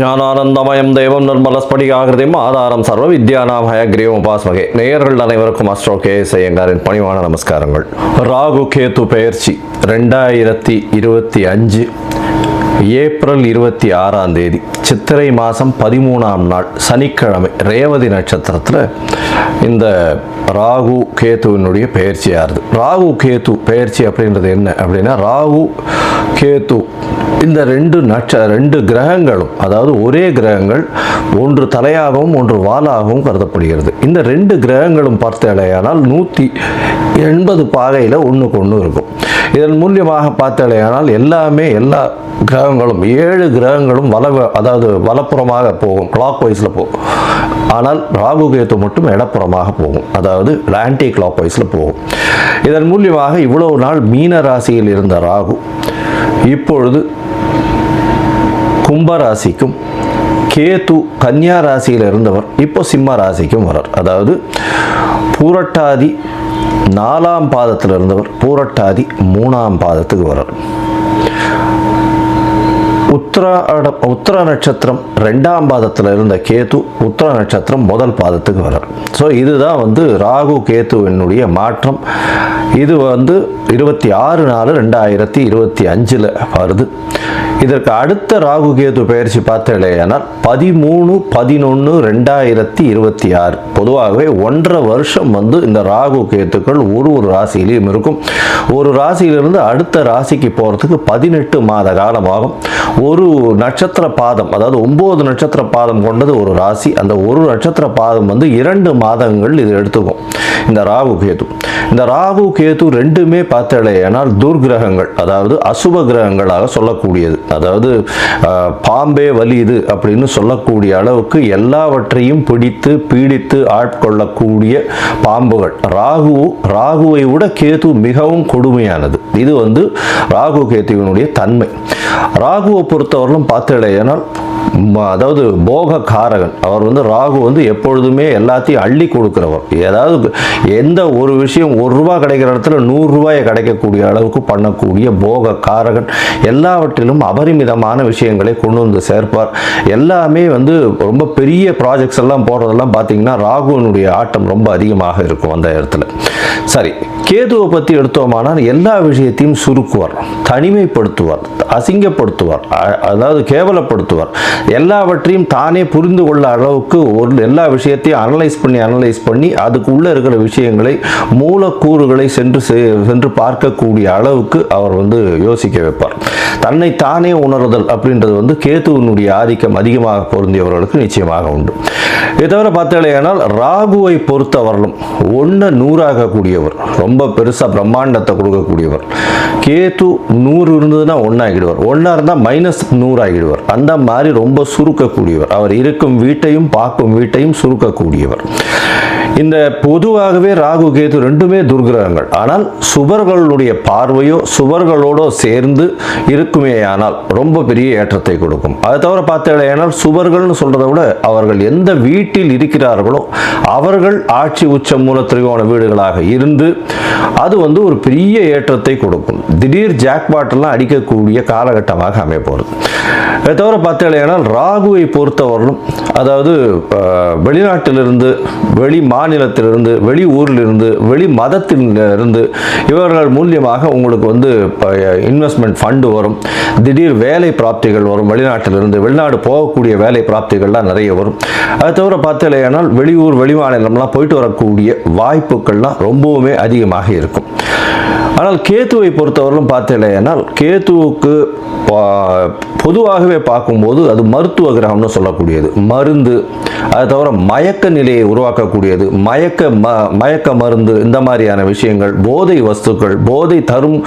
ஞானானந்தமயம் தெய்வம் நிர்மலஸ்படிகாகிருதியும் ஆதாரம் சர்வ வித்யானாம் ஹயக்ரீவம் உபாஸ்மகே. நேயர்கள் அனைவருக்கும் அஸ்ட்ரோ கேஎஸ் ஐயங்காரின் பணிவான நமஸ்காரங்கள். ராகு கேது பெயர்ச்சி 2025 ஏப்ரல் 26ஆம் தேதி சித்திரை மாதம் 13ஆம் நாள் சனிக்கிழமை ரேவதி நட்சத்திரத்தில் இந்த ராகு கேத்துவினுடைய பெயர்ச்சியாகுது. ராகு கேத்து பெயர்ச்சி அப்படின்றது என்ன அப்படின்னா, ராகு கேத்து இந்த ரெண்டு கிரகங்களும், அதாவது ஒரே கிரகங்கள், ஒன்று தலையாகவும் ஒன்று வாலாகவும் கருதப்படுகிறது. இந்த ரெண்டு கிரகங்களும் பார்த்தாலேயானால் 180 பாகையில் ஒன்றுக்கு ஒன்று இருக்கும். இதன் மூலியமாக பார்த்தாலேயானால் எல்லா கிரகங்களும் 7 கிரகங்களும் அதாவது வலப்புறமாக போகும், கிளாக் வைஸில் போகும். ஆனால் ராகு கேத்து மட்டும் இடப்புறமாக போகும், அதாவது ஆன்டி கிளாக் வைஸில் போகும். இதன் மூலியமாக இவ்வளவு நாள் மீன ராசியில் இருந்த ராகு இப்பொழுது கும்பராசிக்கும், கேது கன்னியா ராசியில் இருந்தவர் இப்போ சிம்ம ராசிக்கும் வரார். அதாவது பூரட்டாதி 4ஆம் பாதத்தில் இருந்தவர் பூரட்டாதி 3ஆம் பாதத்துக்கு வரார். உத்திர நட்சத்திரம் 2ஆம் பாதத்தில் இருந்த கேது உத்திர நட்சத்திரம் 1 பாதத்துக்கு வரார். ஸோ இதுதான் ராகு கேத்துவினுடைய மாற்றம். இது 26/4/2025 வருது. இதற்கு அடுத்த ராகு கேது பெயர்ச்சி பார்த்தேனால் 13/11/2026. பொதுவாகவே 1.5 வருஷம் இந்த ராகு கேத்துக்கள் ஒரு ராசியிலையும் இருக்கும். ஒரு ராசியிலிருந்து அடுத்த ராசிக்கு போகிறதுக்கு 18 மாத காலமாகும். ஒரு நட்சத்திர பாதம், அதாவது 9 நட்சத்திர பாதம் கொண்டது ஒரு ராசி. அந்த ஒரு நட்சத்திர பாதம் 2 மாதங்கள் இது எடுத்துக்கும் இந்த ராகு கேது. இந்த ராகு கேது ரெண்டுமே பார்த்தேனால் துர்கிரகங்கள், அதாவது அசுப கிரகங்களாக சொல்லக்கூடியது. அதாவது பாம்பே வலியுது அப்படின்னு சொல்லக்கூடிய அளவுக்கு எல்லாவற்றையும் பிடித்து பீடித்து ஆட்கொள்ளக்கூடிய பாம்புகள். ராகுவை விட கேது மிகவும் கொடுமையானது. இது ராகு கேத்துவினுடைய தன்மை. ராகுவை பொறுத்தவரையிலும் பார்த்தேனால் அதாவது போக காரகன். அவர் ராகு எப்பொழுதுமே எல்லாத்தையும் அள்ளி கொடுக்கிறவர். ஏதாவது எந்த ஒரு விஷயம் 1 ரூபா கிடைக்கிற இடத்துல 100 ரூபாயை கிடைக்கக்கூடிய அளவுக்கு பண்ணக்கூடிய போக காரகன். எல்லாவற்றிலும் அபரிமிதமான விஷயங்களை கொண்டு சேர்ப்பார். எல்லாமே ரொம்ப பெரிய ப்ராஜெக்ட்ஸ் எல்லாம் போடுறதெல்லாம் பார்த்தீங்கன்னா ராகுவினுடைய ஆட்டம் ரொம்ப அதிகமாக இருக்கும் அந்த இடத்துல. சரி, கேதுவை பற்றி எடுத்தோமானால் எல்லா விஷயத்தையும் சுருக்குவார், தனிமைப்படுத்துவார், அசிங்கப்படுத்துவார், அதாவது கேவலப்படுத்துவார். எல்லாவற்றையும் தானே புரிந்து கொள்ள அளவுக்கு எல்லா விஷயத்தையும் அனலைஸ் பண்ணி அதுக்குள்ளே இருக்கிற விஷயங்களை, மூலக்கூறுகளை சென்று பார்க்கக்கூடிய அளவுக்கு அவர் யோசிக்க வைப்பார். தன்னை தானே உணர்தல் அப்படின்றது கேதுவினுடைய ஆதிக்கம் அதிகமாக பொருந்தியவர்களுக்கு நிச்சயமாக உண்டு. இதை தவிர பார்த்தாலேயானால் ராகுவை பொறுத்தவர்களும் 1 100 கூடியவர், ரொம்ப பெருசாக பிரம்மாண்டத்தை கொடுக்கக்கூடியவர். கேது 100 இருந்ததுன்னா 1 ஆகிடுவார், 1 இருந்தால் -100 ஆகிடுவார். அந்த மாதிரி ரொம்ப சுருக்கக்கூடியவர். அவர் இருக்கும் வீட்டையும் பார்க்கும் வீட்டையும் சுருக்கக்கூடியவர். இந்த பொதுவாகவே ராகு கேது ரெண்டுமே துர்கிரகங்கள். ஆனால் சுபர்களுடைய பார்வையோ சுபர்களோடு சேர்ந்து இருக்குமேயானால் ரொம்ப பெரிய ஏற்றத்தை கொடுக்கும். அதை தவிர பார்த்தேனால் சுபர்கள்னு சொல்றதை விட அவர்கள் எந்த வீட்டில் இருக்கிறார்களோ அவர்கள் ஆட்சி உச்ச மூல திரிகோண வீடுகளாக இருந்து அது ஒரு பெரிய ஏற்றத்தை கொடுக்கும். திடீர் ஜாக்பாட்டெல்லாம் அடிக்கக்கூடிய காலகட்டமாக அமைப்போகிறது. அதை தவிர பார்த்தேனால் ராகுவை பொறுத்தவரையிலும், அதாவது வெளிநாட்டிலிருந்து, வெளி மாநிலத்திலிருந்து, வெளி ஊரிலிருந்து, வெளி மதத்திலிருந்து இவர்கள் மூலியமாக உங்களுக்கு இன்வெஸ்ட்மெண்ட் ஃபண்டு வரும். திடீர் வேலை பிராப்திகள் வரும். வெளிநாட்டிலிருந்து வெளிநாடு போகக்கூடிய வேலை பிராப்திகள்லாம் நிறைய வரும். அதை தவிர பார்த்தேனால் வெளியூர் வெளி மாநிலம்லாம் போயிட்டு வரக்கூடிய வாய்ப்புகள்லாம் ரொம்பவுமே அதிகமாக இருக்கும். ஆனால் கேத்துவை பொறுத்தவரையிலும் பார்த்தேனால் கேத்துவுக்கு பொதுவாகவே பார்க்கும்போது அது மருத்துவ கிரகம்னு சொல்லக்கூடியது. மருந்து, அதை தவிர மயக்க நிலையை உருவாக்கக்கூடியது, மயக்க மருந்து, இந்த மாதிரியான விஷயங்கள், போதை வஸ்துக்கள், போதை தரும்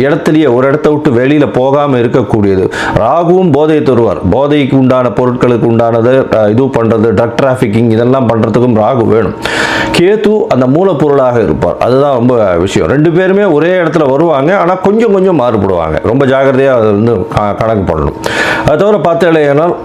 இடத்துலையே ஒரு இடத்த விட்டு வெளியில் போகாமல் இருக்கக்கூடியது. ராகுவும் போதை தருவார். போதைக்கு உண்டான பொருட்களுக்கு உண்டானது இது பண்ணுறது, ட்ரக் டிராஃபிக்கிங் இதெல்லாம் பண்ணுறதுக்கும் ராகு வேணும். கேது அந்த மூலப்பொருளாக இருப்பார். அதுதான் ரொம்ப விஷயம். 2 பேருமே எல்லாருமே ஒரே இடத்துல வருவாங்க, ஆனால் கொஞ்சம் கொஞ்சம் மாறுபடுவாங்க. ரொம்ப ஜாகிரதையாக அதை வந்து கணக்கு பண்ணணும். அது தவிர பார்த்தேனால்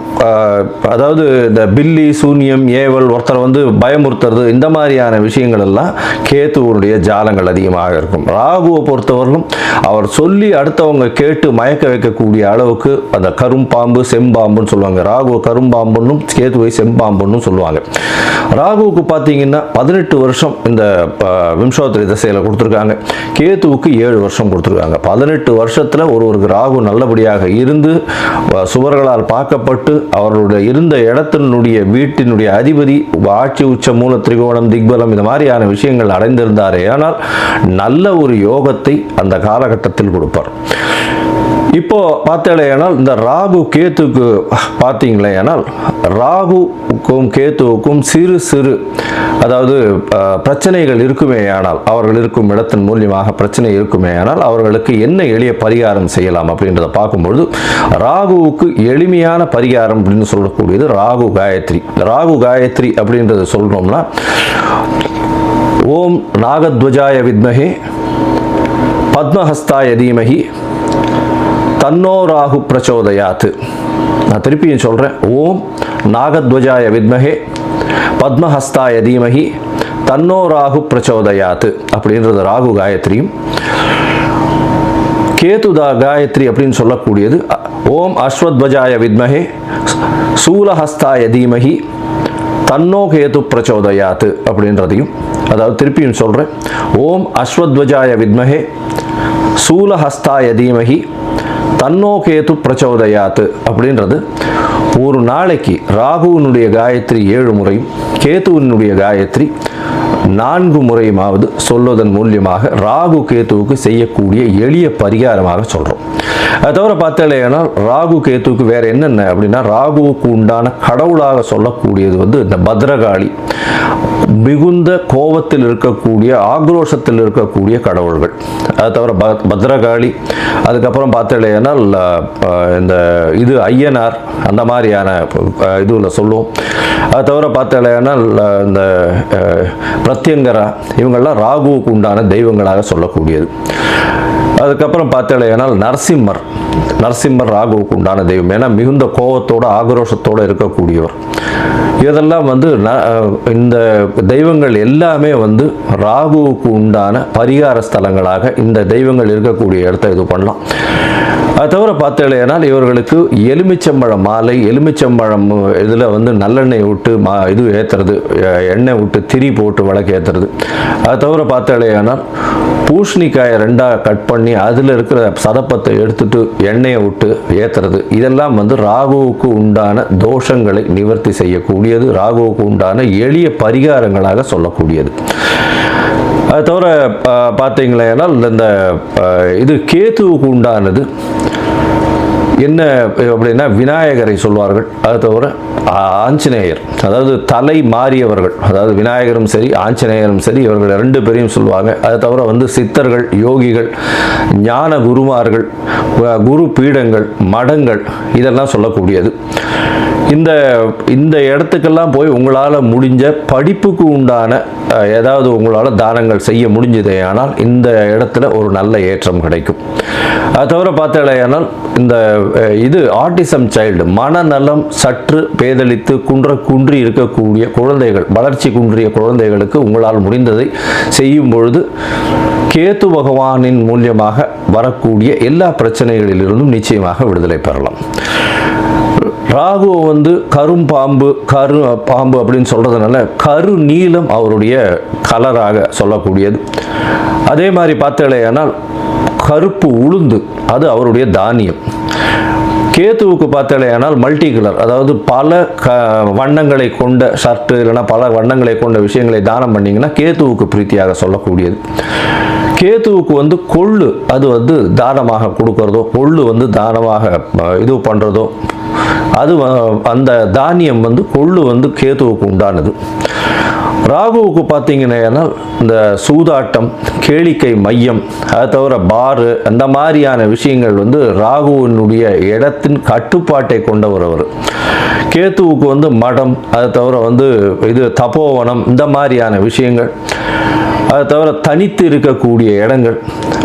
அதாவது இந்த பில்லி சூன்யம் ஏவல் ஒருத்தரை வந்து பயமுறுத்துறது இந்த மாதிரியான விஷயங்கள் எல்லாம் கேத்துவனுடைய ஜாலங்கள் அதிகமாக இருக்கும். ராகுவை பொறுத்தவரைக்கும் அவர் சொல்லி அடுத்தவங்க கேட்டு மயக்க வைக்கக்கூடிய அளவுக்கு அந்த கரும்பாம்பு செம்பாம்புன்னு சொல்லுவாங்க. ராகுவை கரும்பாம்புன்னு கேத்துவை செம்பாம்புன்னு சொல்லுவாங்க. ராகுவுக்கு பார்த்தீங்கன்னா 18 வருஷம் இந்த விம்சோத்தரி திசையில் கொடுத்துருக்காங்க. கேத்துவுக்கு 7 வருஷம் கொடுத்துருக்காங்க. 18 வருஷத்தில் ஒருவருக்கு ராகு நல்லபடியாக இருந்து சுவர்களால் பார்க்கப்பட்டு அவர்களுடைய இருந்த இடத்தினுடைய வீட்டினுடைய அதிபதி ஆட்சி உச்ச மூல திரிகோணம் திக்பலம் இந்த மாதிரியான விஷயங்கள் அடைந்திருந்தாரே ஆனால் நல்ல ஒரு யோகத்தை அந்த காலகட்டத்தில் கொடுப்பார். இப்போ பார்த்தேனால் இந்த ராகு கேத்துக்கு பார்த்தீங்களேனால் ராகுக்கும் கேத்துவுக்கும் சிறு சிறு அதாவது பிரச்சனைகள் இருக்குமே ஆனால் அவர்கள் இருக்கும் இடத்தின் மூலியமாக பிரச்சனை இருக்குமே ஆனால் அவர்களுக்கு என்ன எளிய பரிகாரம் செய்யலாம் அப்படின்றத பார்க்கும்பொழுது ராகுவுக்கு எளிமையான பரிகாரம் அப்படின்னு சொல்லக்கூடியது ராகு காயத்ரி. ராகு காயத்ரி அப்படின்றத சொல்றோம்னா ஓம் நாகத்வஜாய வித்மஹே பத்மஹஸ்தாய தீமஹி தன்னோ ராகு பிரச்சோதயாத். நான் திருப்பியும் சொல்கிறேன். ஓம் நாகத்வஜாய வித்மஹே பத்மஹஸ்தாய தீமஹி தன்னோ ராகு பிரச்சோதயாத் அப்படின்றது ராகு காயத்ரியும். கேதுதா காயத்ரி அப்படின்னு சொல்லக்கூடியது ஓம் அஸ்வத்வஜாய வித்மஹே சூலஹஸ்தாய தீமஹி தன்னோ கேது பிரச்சோதயாத் அப்படின்றதையும், அதாவது திருப்பியும் சொல்கிறேன். ஓம் அஸ்வத்வஜாய வித்மஹே சூலஹஸ்தாய தீமஹி தன்னோ கேது பிரச்சோதயாத் அப்படின்றது ஒரு நாளைக்கு ராகுவினுடைய காயத்ரி 7 முறையும் கேதுவினுடைய காயத்ரி 4 முறையுமாவது சொல்வதன் மூலியமாக ராகு கேத்துவுக்கு செய்யக்கூடிய எளிய பரிகாரமாக சொல்கிறோம். அது தவிர பார்த்தேன்னா ராகு கேத்துவுக்கு வேற என்னென்ன அப்படின்னா ராகுவுக்கு உண்டான கடவுளாக சொல்லக்கூடியது வந்து இந்த பத்ரகாளி, மிகுந்த கோபத்தில் இருக்கக்கூடிய ஆக்ரோஷத்தில் இருக்கக்கூடிய கடவுள்கள். அது தவிர பத்ரகாளி, அதுக்கப்புறம் பார்த்தேன்னா இந்த இது ஐயனார் அந்த மாதிரியான இதுவில் சொல்லுவோம். அது தவிர பார்த்தேன்னா இந்த பிரத்யங்கரா இவங்கள்லாம் ராகுவுக்கு உண்டான தெய்வங்களாக சொல்லக்கூடியது. அதுக்கப்புறம் பார்த்தேனால் நரசிம்மர் ராகுவுக்கு உண்டான தெய்வம். ஏன்னா மிகுந்த கோபத்தோடு ஆக்ரோஷத்தோடு இருக்கக்கூடியவர். இதெல்லாம் வந்து இந்த தெய்வங்கள் எல்லாமே வந்து ராகுவுக்கு உண்டான பரிகார ஸ்தலங்களாக இந்த தெய்வங்கள் இருக்கக்கூடிய இடத்த இது பண்ணலாம். அது தவிர பார்த்தேனால் இவர்களுக்கு எலுமிச்சம்பழம் மாலை, எலுமிச்சம்பழம் இதில் வந்து நல்லெண்ணெய் விட்டு இது ஏற்றுறது, எண்ணெய் விட்டு திரி போட்டு விளக்கு ஏற்றுறது. அது தவிர பார்த்தேனால் பூசணிக்காயை 2ஆக கட் பண்ணி அதில் இருக்கிற சதப்பத்தை எடுத்துட்டு எண்ணெயை விட்டு ஏற்றுறது. இதெல்லாம் வந்து ராகுவுக்கு உண்டான தோஷங்களை நிவர்த்தி செய்யக்கூடியது, ராகுவுக்கு உண்டான எளிய பரிகாரங்களாக சொல்லக்கூடியது. அது தவிர பார்த்தீங்களேனால் இந்த இது கேத்துவுக்கு உண்டானது என்ன அப்படின்னா விநாயகரை சொல்வார்கள். அது தவிர ஆஞ்சநேயர், அதாவது தலை மாறியவர்கள், அதாவது விநாயகரும் சரி ஆஞ்சநேயரும் சரி இவர்கள் 2 பேரையும் சொல்லுவாங்க. அது தவிர வந்து சித்தர்கள், யோகிகள், ஞான குருமார்கள், குரு பீடங்கள், மடங்கள் இதெல்லாம் சொல்லக்கூடியது. இந்த இடத்துக்கெல்லாம் போய் உங்களால் முடிஞ்ச படிப்புக்கு உண்டான ஏதாவது உங்களால் தானங்கள் செய்ய முடிஞ்சதே ஆனால் இந்த இடத்துல ஒரு நல்ல ஏற்றம் கிடைக்கும். அது தவிர பார்த்தேனால் இந்த இது ஆட்டிசம் சைல்டு, மனநலம் சற்று பேதலித்து குன்றி இருக்கக்கூடிய குழந்தைகள், வளர்ச்சி குன்றிய குழந்தைகளுக்கு உங்களால் முடிந்ததை செய்யும் பொழுது கேத்து பகவானின் மூலியமாக வரக்கூடிய எல்லா பிரச்சனைகளிலிருந்தும் நிச்சயமாக விடுதலை பெறலாம். ராகுவை வந்து கரும்பாம்பு பாம்பு அப்படின்னு சொல்கிறதுனால கரு நீலம் அவருடைய கலராக சொல்லக்கூடியது. அதே மாதிரி பார்த்தேனால் கருப்பு உளுந்து அது அவருடைய தானியம். கேத்துவுக்கு பார்த்தேனால் மல்டி கலர், அதாவது பல வண்ணங்களை கொண்ட ஷர்ட்டு இல்லைன்னா பல வண்ணங்களை கொண்ட விஷயங்களை தானம் பண்ணிங்கன்னா கேத்துவுக்கு பிரீத்தியாக சொல்லக்கூடியது. கேத்துவுக்கு வந்து கொள்ளு அது வந்து தானமாக கொடுக்கறதோ, கொள்ளு வந்து தானமாக இது பண்ணுறதோ, அது அந்த தானியம் வந்து கொள்ளு வந்து கேத்துவுக்கு உண்டானது. ராகுவுக்கு பார்த்தீங்கன்னா இந்த சூதாட்டம், கேளிக்கை மையம், அது தவிர பாரு அந்த மாதிரியான விஷயங்கள் வந்து ராகுவினுடைய இடத்தின் கட்டுப்பாட்டை கொண்டவர் அவர். கேத்துவுக்கு வந்து மடம், அது தவிர வந்து இது தபோவனம் இந்த மாதிரியான விஷயங்கள். அதை தவிர தனித்து இருக்கக்கூடிய இடங்கள்,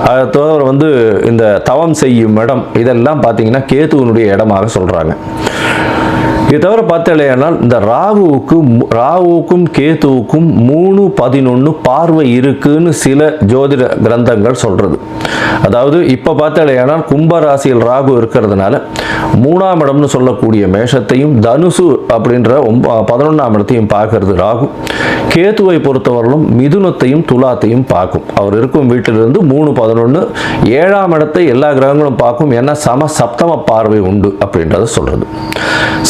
அதை தவிர வந்து இந்த தவம் செய்யும் இடம், இதெல்லாம் பார்த்தீங்கன்னா கேதுவனுடைய இடமாக சொல்கிறாங்க. இது தவிர பார்த்தாலேயானால் இந்த ராகுவுக்கும் கேதுவுக்கும் 3-11 பார்வை இருக்குன்னு சில ஜோதிட கிரந்தங்கள் சொல்கிறது. அதாவது இப்போ பார்த்தாலேயானால் கும்பராசியில் ராகு இருக்கிறதுனால 3ஆம் இடம்னு சொல்லக்கூடிய மேஷத்தையும் தனுசு அப்படின்ற 11ஆம் இடத்தையும் பார்க்கறது ராகு. கேதுவை பொறுத்தவரையிலும் மிதுனத்தையும் துலாத்தையும் பார்க்கும். அவர் இருக்கும் வீட்டிலிருந்து 3-11 7ஆம் இடத்தை எல்லா கிரகங்களும் பார்க்கும். ஏன்னா சப்தம பார்வை உண்டு அப்படின்றத சொல்கிறது.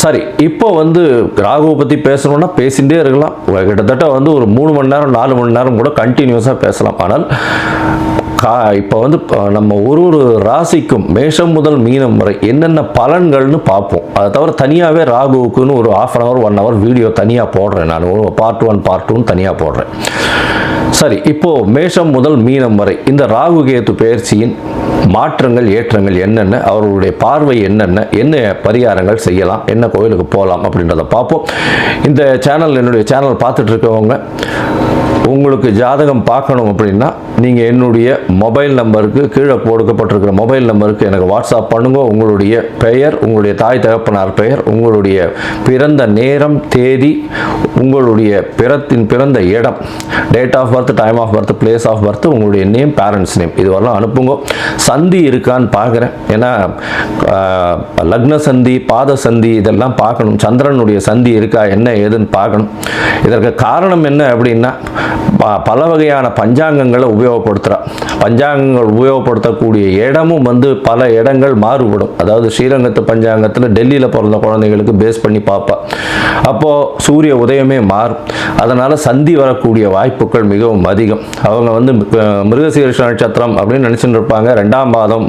சரி, இப்போ வந்து ராகுவை பற்றி பேசணும்னா பேசிகிட்டே இருக்கலாம். கிட்டத்தட்ட வந்து ஒரு 3 மணி நேரம் 4 மணி நேரம் கூட கண்டினியூஸாக பேசலாம். ஆனால் இப்போ வந்து நம்ம ஒரு ராசிக்கும் மேஷம் முதல் மீனம் வரை என்னென்ன பலன்கள்னு பார்ப்போம். அதை தவிர தனியாகவே ராகுவுக்குன்னு ஒரு 1/2 hour 1 hour வீடியோ தனியாக போடுறேன். நான் பார்ட் 1 பார்ட் 2 தனியாக போடுறேன். சரி, இப்போ மேஷம் முதல் மீனம் வரை இந்த ராகு கேது பெயர்ச்சியின் மாற்றங்கள் ஏற்றங்கள் என்னென்ன, அவர்களுடைய பார்வை என்னென்ன, என்ன பரிகாரங்கள் செய்யலாம், என்ன கோயிலுக்கு போகலாம் அப்படின்றத பார்ப்போம். இந்த சேனல், என்னுடைய சேனல் பார்த்துட்டு இருக்கவங்க உங்களுக்கு ஜாதகம் பார்க்கணும் அப்படின்னா நீங்கள் என்னுடைய மொபைல் நம்பருக்கு, கீழே கொடுக்கப்பட்டிருக்கிற மொபைல் நம்பருக்கு எனக்கு வாட்ஸ்அப் பண்ணுங்க. உங்களுடைய பெயர், உங்களுடைய தாய் தகப்பனார் பெயர், உங்களுடைய பிறந்த நேரம், தேதி, உங்களுடைய பிறந்த இடம், date of birth, time of birth, place of birth, உங்களுடைய நேம், பேரண்ட்ஸ் நேம், இதுவரெல்லாம் அனுப்புங்க. சந்தி இருக்கான்னு பார்க்குறேன். ஏன்னா லக்ன சந்தி, பாத சந்தி இதெல்லாம் பார்க்கணும். சந்திரனுடைய சந்தி இருக்கா, என்ன ஏதுன்னு பார்க்கணும். இதற்கு காரணம் என்ன அப்படின்னா பல வகையான பஞ்சாங்கங்களை உபயோகப்படுத்துகிறா. பஞ்சாங்கங்கள் உபயோகப்படுத்தக்கூடிய இடமும் வந்து பல இடங்கள் மாறுபடும். அதாவது ஸ்ரீரங்கத்து பஞ்சாங்கத்தில் டெல்லியில் பிறந்த குழந்தைகளுக்கு பேஸ் பண்ணி பார்ப்பா. அப்போது சூரிய உதயமே மாறும். அதனால் சந்தி வரக்கூடிய வாய்ப்புகள் மிகவும் அதிகம். அவங்க வந்து மிருகசீரிஷ நட்சத்திரம் அப்படின்னு நினச்சிட்டு இருப்பாங்க, 2ஆம் பாதம்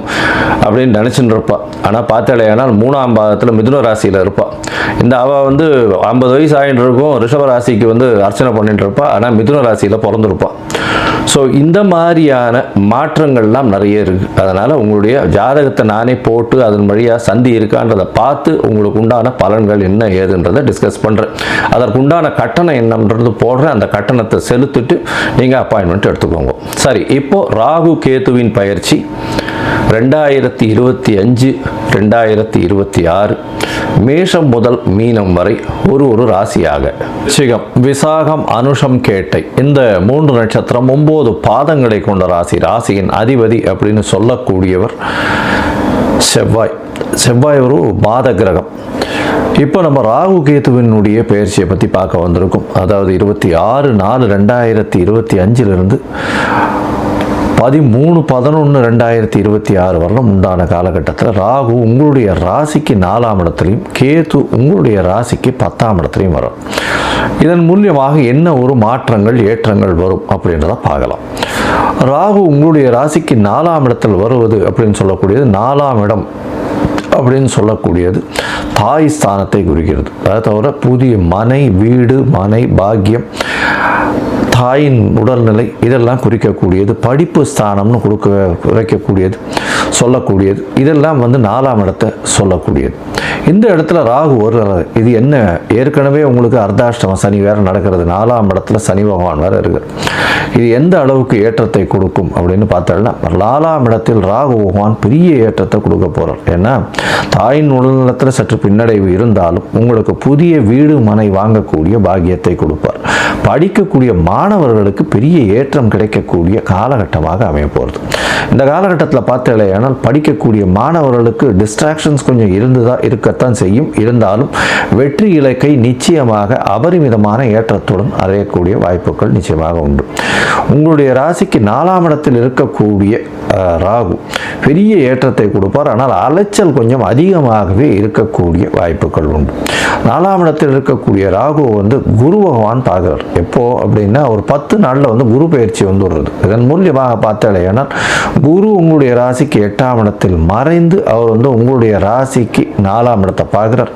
அப்படின்னு நினச்சிட்டு இருப்பாள். ஆனால் பார்த்தாலேயானால் 3ஆம் பாதத்தில் மிதுன ராசியில் இருப்பாள். இந்த அவள் வந்து 50 வயசு ஆகிட்டு இருக்கும், ரிஷப ராசிக்கு வந்து அர்ச்சனை பண்ணிட்டு இருப்பாள். ஆனால் மிதுன ராசியில் பிறந்திருப்பாள். ஸோ இந்த மாதிரியான மாற்றங்கள்லாம் நிறைய இருக்குது. அதனால் உங்களுடைய ஜாதகத்தை நானே போட்டு அதன் வழியாக சந்தி இருக்கான்றதை பார்த்து உங்களுக்கு உண்டான பலன்கள் என்ன ஏதுன்றதை டிஸ்கஸ் பண்ணுறேன். அதற்குண்டான கட்டணம் என்னன்றது போடுறேன். அந்த கட்டணத்தை செலுத்திட்டு நீங்கள் அப்பாயின்மெண்ட் எடுத்துக்கோங்க. சரி, இப்போது ராகு கேதுவின் பயிற்சி 2025 2026 மேஷம் முதல் மீனம் வரை ஒரு ராசியாக. சிகம், விசாகம், அனுஷம், கேட்டை இந்த 3 நட்சத்திரம் 9 பாதங்களை கொண்ட ராசி. ராசியின் அதிபதி அப்படின்னு சொல்லக்கூடியவர் செவ்வாய். செவ்வாய் ஒரு பாத கிரகம். இப்போ நம்ம ராகு கேதுவினுடைய பயிற்சியை பற்றி பார்க்க வந்திருக்கோம். அதாவது 26/4/2025 13/11/2026 வரலும் உண்டான காலகட்டத்தில் ராகு உங்களுடைய ராசிக்கு 4ஆம் இடத்துலையும் கேது உங்களுடைய ராசிக்கு 10ஆம் இடத்துலையும் வரும். இதன் மூலியமாக என்ன ஒரு மாற்றங்கள் ஏற்றங்கள் வரும் அப்படின்றத பார்க்கலாம். ராகு உங்களுடைய ராசிக்கு 4ஆம் இடத்தில் வருவது அப்படின்னு சொல்லக்கூடியது, 4ஆம் இடம் அப்படின்னு சொல்லக்கூடியது தாய் ஸ்தானத்தை குறிக்கிறது. அதை தவிர புதிய மனை, வீடு, மனை, பாக்கியம், தாயின் உடல்நிலை இதெல்லாம் குறிக்கக்கூடியது. படிப்பு ஸ்தானம்னு குறைக்கக்கூடியது, சொல்லக்கூடியது. இதெல்லாம் வந்து 4ஆம் இடத்தை சொல்லக்கூடியது. இந்த இடத்துல ராகு வருகிறது. இது என்ன, ஏற்கனவே உங்களுக்கு அர்த்தாஷ்டம சனி வேறு நடக்கிறது. 4ஆம் இடத்துல சனி பகவான் வேறு இருக்குது. இது எந்த அளவுக்கு ஏற்றத்தை கொடுக்கும் அப்படின்னு பார்த்தோம்னா 4ஆம் இடத்தில் ராகு பகவான் பெரிய ஏற்றத்தை கொடுக்க போகிறார். ஏன்னா தாயின் உடல்நலத்தில் சற்று பின்னடைவு இருந்தாலும் உங்களுக்கு புதிய வீடு, மனை வாங்கக்கூடிய பாக்கியத்தை கொடுப்பார். படிக்கக்கூடிய மாணவர்களுக்கு பெரிய ஏற்றம் கிடைக்கக்கூடிய காலகட்டமாக அமைய போகிறது. இந்த காலகட்டத்தில் பார்த்தேனால் படிக்கக்கூடிய மாணவர்களுக்கு டிஸ்ட்ராக்ஷன்ஸ் கொஞ்சம் இருக்கத்தான் செய்யும். இருந்தாலும் வெற்றி இலக்கை நிச்சயமாக அபரிமிதமான ஏற்றத்துடன் அடையக்கூடிய வாய்ப்புகள் நிச்சயமாக உண்டு. உங்களுடைய ராசிக்கு 4ஆம் இடத்தில் இருக்கக்கூடிய ராகு பெரிய ஏற்றத்தை கொடுப்பார். ஆனால் அலைச்சல் கொஞ்சம் அதிகமாகவே இருக்கக்கூடிய வாய்ப்புகள் உண்டு. 4ஆம் இடத்தில் இருக்கக்கூடிய ராகு வந்து குரு பகவான் பார்க்குறார். எப்போ அப்படின்னா ஒரு 10 நாளில் வந்து குரு பயிற்சி வந்துடுறது. இதன் மூலியமாக பார்த்தாலேனா குரு உங்களுடைய ராசிக்கு 8ஆம் இடத்தில் மறைந்து அவர் வந்து உங்களுடைய ராசிக்கு 4ஆம் இடத்தை பார்க்குறார்.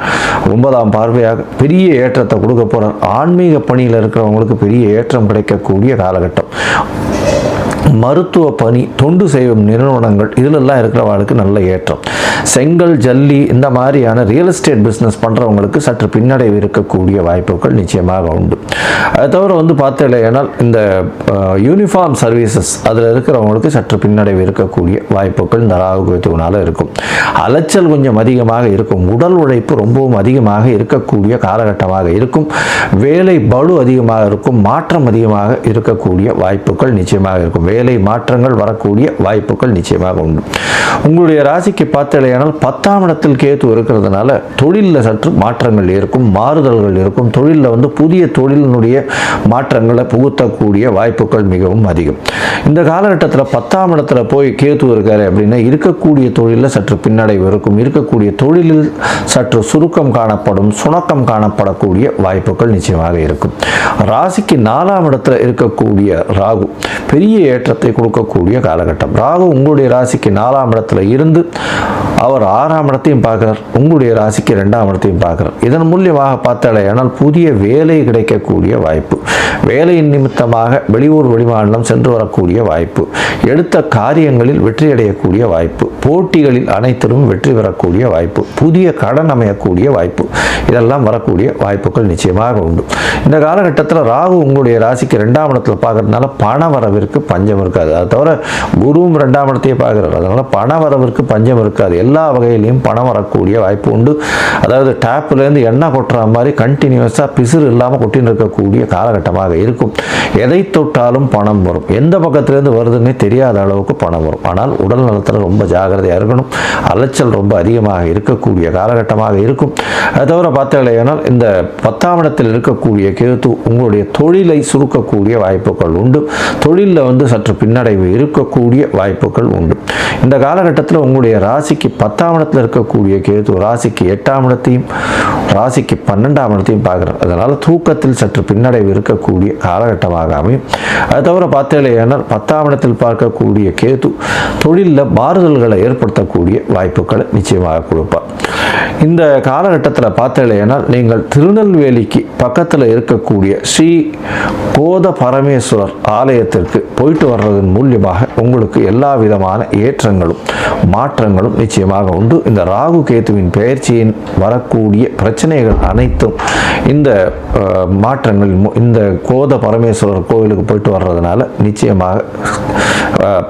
9ஆம் பார்வையாக பெரிய ஏற்றத்தை கொடுக்க போகிறார். ஆன்மீக பணியில் இருக்கிறவங்களுக்கு பெரிய ஏற்றம் கிடைக்கக்கூடிய காலகட்டம். மருத்துவ பணி, தொண்டு செய்யும் நிறுவனங்கள் இதிலெல்லாம் இருக்கிறவங்களுக்கு நல்ல ஏற்றம். செங்கல், ஜல்லி இந்த மாதிரியான ரியல் எஸ்டேட் பிஸ்னஸ் பண்ணுறவங்களுக்கு சற்று பின்னடைவு இருக்கக்கூடிய வாய்ப்புகள் நிச்சயமாக உண்டு. அது தவிர பார்த்தீங்கன்னா இந்த யூனிஃபார்ம் சர்வீசஸ் அதில் இருக்கிறவங்களுக்கு சற்று பின்னடைவு இருக்கக்கூடிய வாய்ப்புகள் இந்த ராகு கேதுவினால் இருக்கும். அலைச்சல் கொஞ்சம் அதிகமாக இருக்கும். உடல் உழைப்பு ரொம்பவும் அதிகமாக இருக்கக்கூடிய காலகட்டமாக இருக்கும். வேலை பளு அதிகமாக இருக்கும். மாற்றம் அதிகமாக இருக்கக்கூடிய வாய்ப்புகள் நிச்சயமாக இருக்கும். வேலை மாற்றங்கள் வரக்கூடிய வாய்ப்புகள் நிச்சயமாக உண்டு. உங்களுடைய ராசிக்கு பார்த்தீங்கன்னா 10ஆம் இடத்தில் கேது இருக்கிறதுனால தொழிலில் சற்று மாற்றங்கள் இருக்கும், மாறுதல்கள் இருக்கும். தொழிலில் புதிய தொழிலினுடைய மாற்றங்களை புகுத்தக்கூடிய வாய்ப்புகள் மிகவும் அதிகம். இந்த காலகட்டத்தில் 10ஆம் இடத்துல போய் கேது இருக்காரு அப்படின்னா இருக்கக்கூடிய தொழிலில் சற்று பின்னடைவு இருக்கும். இருக்கக்கூடிய தொழிலில் சற்று சுருக்கம் காணப்படும், சுணக்கம் காணப்படக்கூடிய வாய்ப்புகள் நிச்சயமாக இருக்கும். ராசிக்கு 4ஆம் இடத்துல இருக்கக்கூடிய ராகு பெரிய ஏற்றத்தை கொடுக்கக்கூடிய காலகட்டம். ராகு உங்களுடைய ராசிக்கு 4ஆம் இடத்துல இருந்து அவர் 6ஆம் இடத்தையும் பார்க்கிறார், உங்களுடைய ராசிக்கு 2ஆம் இடத்தையும் பார்க்கிறார். இதன் மூலியமாக பார்த்தாலேயானால் புதிய வேலை கிடைக்கக்கூடிய வாய்ப்பு, வேலையின் நிமித்தமாக வெளியூர் வெளிமாநிலம் சென்று வரக்கூடிய வாய்ப்பு, எடுத்த காரியங்களில் வெற்றி அடையக்கூடிய வாய்ப்பு, போட்டிகளில் அனைத்திலும் வெற்றி பெறக்கூடிய வாய்ப்பு, புதிய கடன் அமையக்கூடிய வாய்ப்பு, இதெல்லாம் வரக்கூடிய வாய்ப்புகள் நிச்சயமாக உண்டு. இந்த காலகட்டத்தில் ராகு உங்களுடைய ராசிக்கு 2ஆம் இடத்துல பார்க்கறதுனால பண வரவிற்கு பஞ்சம் இருக்காது. அதை தவிர குருவும் 2ஆம் இடத்தையே பார்க்குறாரு, அதனால பண வரவிற்கு பஞ்சம் இருக்காது. எல்லா வகையிலையும் பணம் வரக்கூடிய வாய்ப்பு உண்டு. அதாவது டேப்லேருந்து எண்ணெய் கொட்டுற மாதிரி கண்டினியூஸாக பிசுறு இல்லாமல் கொட்டின்னு இருக்கக்கூடிய காலகட்டமாக இருக்கும். எதை தொட்டாலும் பணம் வரும். எந்த பக்கத்துலேருந்து வருதுன்னே தெரியாத அளவுக்கு பணம் வரும். ஆனால் உடல் நலத்தில் ரொம்ப ஜாகிரதையாக இருக்கணும். அலைச்சல் ரொம்ப அதிகமாக இருக்கக்கூடிய காலகட்டமாக இருக்கும். அதை தவிர பார்த்தீங்கன்னா இந்த 10ஆம் இடத்தில் இருக்கக்கூடிய கேது உங்களுடைய தொழிலை சுருக்கக்கூடிய வாய்ப்புகள் உண்டு. தொழிலில் சற்று பின்னடைவு இருக்கக்கூடிய வாய்ப்புகள் உண்டு. இந்த காலகட்டத்தில் உங்களுடைய ராசிக்கு 10ஆம் இடத்தில் இருக்கக்கூடிய கேது ராசிக்கு 8ஆம் இடத்தையும் ராசிக்கு 12ஆம் இடத்தையும் பார்க்குறார். அதனால் தூக்கத்தில் சற்று பின்னடைவு இருக்கக்கூடிய காலகட்டமாக அமையும். அது தவிர பார்த்தீங்கன்னா 10ஆம் இடத்தில் பார்க்கக்கூடிய கேது தொழிலில் மாறுதல்களை ஏற்படுத்தக்கூடிய வாய்ப்புகளை நிச்சயமாக கொடுப்பார். இந்த காலகட்டத்தில் பார்த்தீங்கன்னா நீங்கள் திருநெல்வேலிக்கு பக்கத்தில் இருக்கக்கூடிய ஸ்ரீ கோத பரமேஸ்வரர் ஆலயத்திற்கு போயிட்டு வர்றதன் மூலியமாக உங்களுக்கு எல்லா விதமான ஏற்றங்களும் மாற்றங்களும் நிச்சயமாக உண்டு. இந்த ராகு கேதுவின் பெயர்ச்சியின் வரக்கூடிய பிரச்சனைகள் அனைத்தும் இந்த மாற்றங்கள் இந்த கோத பரமேஸ்வரர் கோவிலுக்கு போயிட்டு வர்றதுனால நிச்சயமாக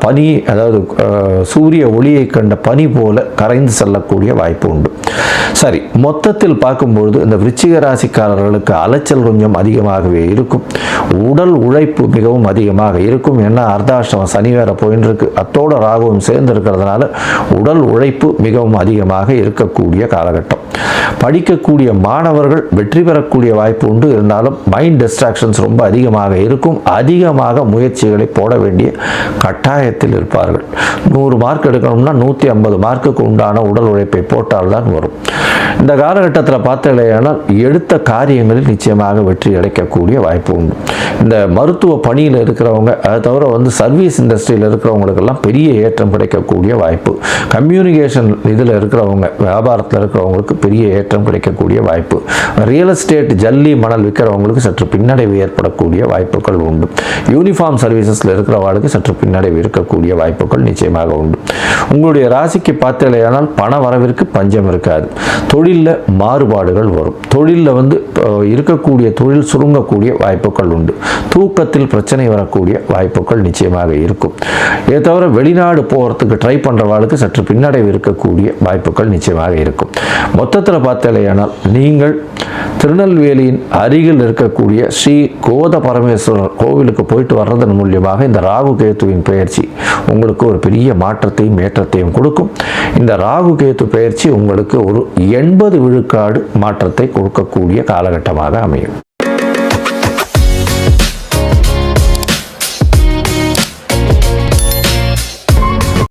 பனி, அதாவது சூரிய ஒளியை கண்ட பனி போல கரைந்து செல்லக்கூடிய வாய்ப்பு உண்டு. சரி, மொத்தத்தில் பார்க்கும்பொழுது இந்த விருச்சிக ராசிக்காரர்களுக்கு அலைச்சல் கொஞ்சம் அதிகமாகவே இருக்கும். உடல் உழைப்பு மிகவும் அதிகமாக இருக்கும். ஏன்னா அர்த்தாஷ்டமம் சனி வேற போயின்னு இருக்கு, அத்தோட ராகுவும் சேர்ந்து இருக்கிறதுனால உடல் உழைப்பு மிகவும் அதிகமாக இருக்கக்கூடிய காலகட்டம். படிக்கக்கூடிய மாணவர்கள் வெற்றி பெறக்கூடிய வாய்ப்பு உண்டு. இருந்தாலும் மைண்ட் டிஸ்ட்ராக்ஷன்ஸ் ரொம்ப அதிகமாக இருக்கும். அதிகமாக முயற்சிகளை போட வேண்டிய கட்டாயத்தில் இருப்பார்கள். 100 மார்க் எடுக்கணும்னா 150 மார்க்குக்கு உண்டான உடல் உழைப்பை போட்டால்தான் வரும். இந்த காலகட்டத்தில் பார்த்தீங்கன்னா எடுத்த காரியங்களில் நிச்சயமாக வெற்றி அடைக்கக்கூடிய வாய்ப்பு உண்டு. இந்த மருத்துவ பணியில் இருக்கிறவங்க, அதை தவிர சர்வீஸ் இண்டஸ்ட்ரியில் இருக்கிறவங்களுக்கெல்லாம் பெரிய ஏற்றம் கிடைக்கக்கூடிய வாய்ப்பு. கம்யூனிகேஷன் இதில் இருக்கிறவங்க, வியாபாரத்தில் இருக்கிறவங்களுக்கு பெரிய ஏற்றம் கிடைக்கக்கூடிய வாய்ப்பு. ரியல் எஸ்டேட், ஜல்லி, மணல் விற்கிறவங்களுக்கு சற்று பின்னடைவு ஏற்படக்கூடிய வாய்ப்புகள் உண்டு. யூனிஃபார்ம் சர்வீசஸில் இருக்கிறவங்களுக்கு சற்று பின்னடைவு இருக்கக்கூடிய வாய்ப்புகள் நிச்சயமாக உண்டு. உங்களுடைய ராசிக்கு பார்த்தீங்கன்னா பண வரவிற்கு பஞ்சம் இருக்காது. தொழிலில் மாறுபாடுகள் வரும். தொழிலில் இருக்கக்கூடிய தொழில் சுருங்கக்கூடிய வாய்ப்புகள் உண்டு. தூக்கத்தில் பிரச்சனை வரக்கூடிய வாய்ப்புகள் நிச்சயமாக இருக்கும். இதை தவிர வெளிநாடு போகிறதுக்கு ட்ரை பண்ணுறவாளுக்கு சற்று பின்னடைவு இருக்கக்கூடிய வாய்ப்புகள் நிச்சயமாக இருக்கும். மொத்தத்தில் பார்த்தீங்கன்னா நீங்கள் திருநெல்வேலியின் அருகில் இருக்கக்கூடிய ஸ்ரீ கோத பரமேஸ்வரர் கோவிலுக்கு போயிட்டு வர்றதன் மூலியமாக இந்த ராகு கேத்துவின் பெயர்ச்சி உங்களுக்கு ஒரு பெரிய மாற்றத்தையும் ஏற்றத்தையும் கொடுக்கும். இந்த ராகு கேத்து பெயர்ச்சி உங்களுக்கு ஒரு 80 விழுக்காடு மாற்றத்தை கொடுக்கக்கூடிய காலகட்டமாக அமையும்.